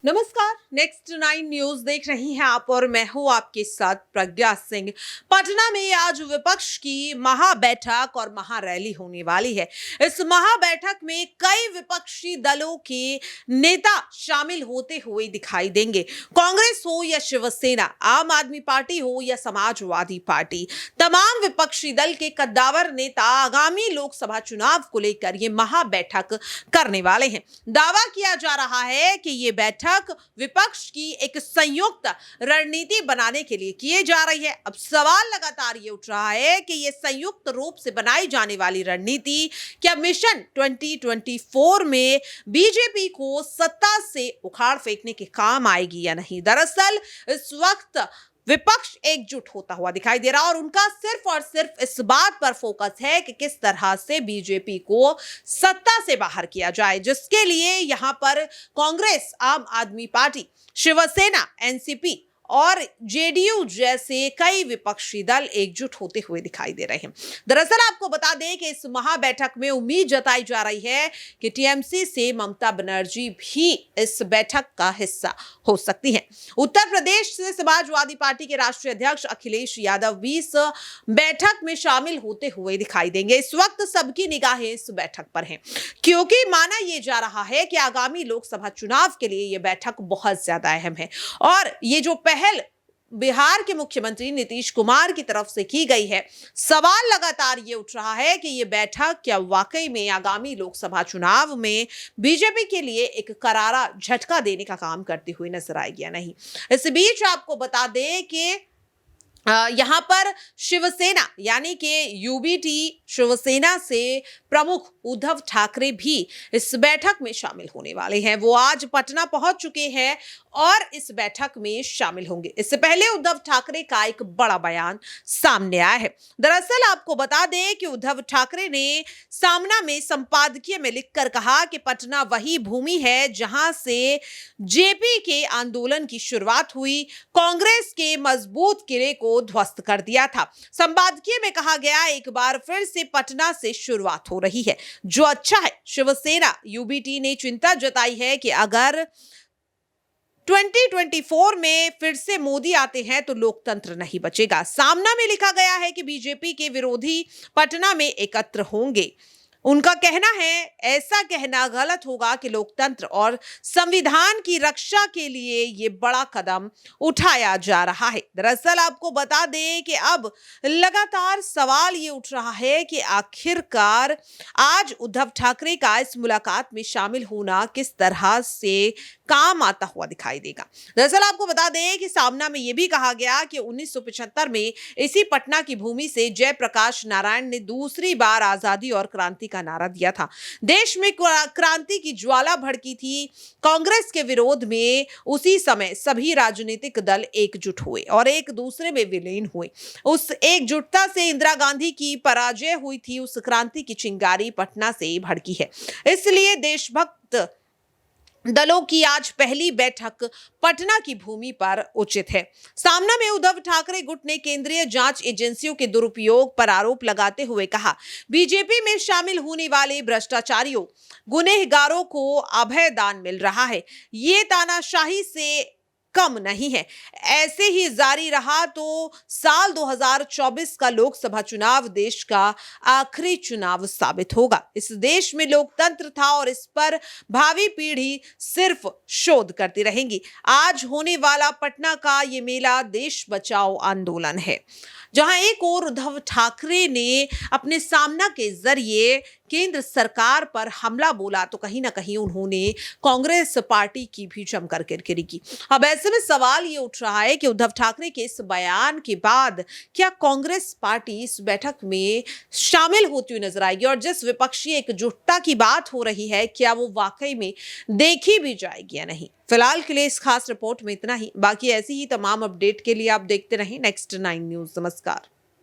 नमस्कार। Next 9 news देख रही हैं आप और मैं हूं आपके साथ प्रज्ञा सिंह। पटना में आज विपक्ष की महाबैठक और महारैली होने वाली है। इस महाबैठक में कई विपक्षी दलों के नेता शामिल होते हुए दिखाई देंगे। कांग्रेस हो या शिवसेना, आम आदमी पार्टी हो या समाजवादी पार्टी, तमाम विपक्षी दल के कद्दावर नेता आगामी लोकसभा चुनाव को लेकर ये महाबैठक करने वाले हैं। दावा किया जा रहा है कि ये बैठक विपक्ष की एक संयुक्त रणनीति बनाने के लिए किए जा रही है। अब सवाल लगातार ये उठ रहा है कि ये संयुक्त रूप से बनाई जाने वाली रणनीति क्या मिशन 2024 में बीजेपी को सत्ता से उखाड़ फेंकने के काम आएगी या नहीं। दरअसल इस वक्त विपक्ष एकजुट होता हुआ दिखाई दे रहा और उनका सिर्फ और सिर्फ इस बात पर फोकस है कि किस तरह से बीजेपी को सत्ता से बाहर किया जाए, जिसके लिए यहां पर कांग्रेस, आम आदमी पार्टी, शिवसेना, एनसीपी और जेडीयू जैसे कई विपक्षी दल एकजुट होते हुए दिखाई दे रहे हैं। दरअसल आपको बता दें कि इस महाबैठक में उम्मीद जताई जा रही है कि टीएमसी से ममता बनर्जी भी इस बैठक का हिस्सा हो सकती हैं। उत्तर प्रदेश से समाजवादी पार्टी के राष्ट्रीय अध्यक्ष अखिलेश यादव भी इस बैठक में शामिल होते हुए दिखाई देंगे। इस वक्त सबकी निगाहें इस बैठक पर हैं, क्योंकि माना यह जा रहा है कि आगामी लोकसभा चुनाव के लिए यह बैठक बहुत ज्यादा अहम है और ये जो पहल बिहार के मुख्यमंत्री नीतीश कुमार की तरफ से की गई है, सवाल लगातार ये उठ रहा है कि ये बैठक क्या वाकई में आगामी लोकसभा चुनाव में बीजेपी के लिए एक करारा झटका देने का काम करती हुई नजर आएगी या नहीं। इस बीच आपको बता दें कि यहां पर शिवसेना यानी कि यूबीटी शिवसेना से प्रमुख उद्धव ठाकरे भी इस बैठक में शामिल होने वाले हैं। वो आज पटना पहुंच चुके हैं और इस बैठक में शामिल होंगे। इससे पहले उद्धव ठाकरे का एक बड़ा बयान सामने आया है। दरअसल आपको बता दें कि उद्धव ठाकरे ने सामना में संपादकीय में लिखकर कहा कि पटना वही भूमि है जहां से जेपी के आंदोलन की शुरुआत हुई, कांग्रेस के मजबूत किले को ध्वस्त कर दिया था। संपादकीय में कहा गया, एक बार फिर से पटना से शुरुआत हो रही है, जो अच्छा है। शिवसेना यूबीटी ने चिंता जताई है कि अगर 2024 में फिर से मोदी आते हैं तो लोकतंत्र नहीं बचेगा। सामना में लिखा गया है कि बीजेपी के विरोधी पटना में एकत्र होंगे। उनका कहना है, ऐसा कहना गलत होगा कि लोकतंत्र और संविधान की रक्षा के लिए ये बड़ा कदम उठाया जा रहा है। दरअसल आपको बता दें कि अब लगातार सवाल ये उठ रहा है कि आखिरकार आज उद्धव ठाकरे का इस मुलाकात में शामिल होना किस तरह से काम आता हुआ दिखाई देगा। दरअसल आपको बता दें कि सामना में यह भी कहा गया कि 1975 में इसी पटना की भूमि से जयप्रकाश नारायण ने दूसरी बार आजादी और क्रांति का नारा दिया था। देश में क्रांति की ज्वाला भड़की थी कांग्रेस के विरोध में। उसी समय सभी राजनीतिक दल एकजुट हुए और एक दूसरे में विलीन हुए। उस एकजुटता से इंदिरा गांधी की पराजय हुई थी। उस क्रांति की चिंगारी पटना से भड़की है। इसलिए देशभक्त दलों की आज पहली बैठक पटना की भूमि पर उचित है। सामना में उद्धव ठाकरे गुट ने केंद्रीय जांच एजेंसियों के दुरुपयोग पर आरोप लगाते हुए कहा, बीजेपी में शामिल होने वाले भ्रष्टाचारियों, गुनहगारों को अभय दान मिल रहा है। ये तानाशाही से कम नहीं है। ऐसे ही जारी रहा तो साल 2024 का लोकसभा चुनाव देश का आखिरी चुनाव साबित होगा। इस देश में लोकतंत्र था और इस पर भावी पीढ़ी सिर्फ शोध करती रहेंगी। आज होने वाला पटना का ये मेला देश बचाओ आंदोलन है, जहां एक और उद्धव ठाकरे ने अपने सामना के जरिए केंद्र सरकार पर हमला बोला तो कहीं ना कहीं उन्होंने कांग्रेस पार्टी की भी जमकर किरकिरी की। अब ऐसे में सवाल ये उठ रहा है कि उद्धव ठाकरे के इस बयान के बाद क्या कांग्रेस पार्टी इस बैठक में शामिल होती हुई नजर आएगी और जिस विपक्षी एकजुटता की बात हो रही है, क्या वो वाकई में देखी भी जाएगी या नहीं। फिलहाल के लिए इस खास रिपोर्ट में इतना ही। बाकी ऐसी ही तमाम अपडेट के लिए आप देखते रहें नेक्स्ट 9 न्यूज। नमस्कार।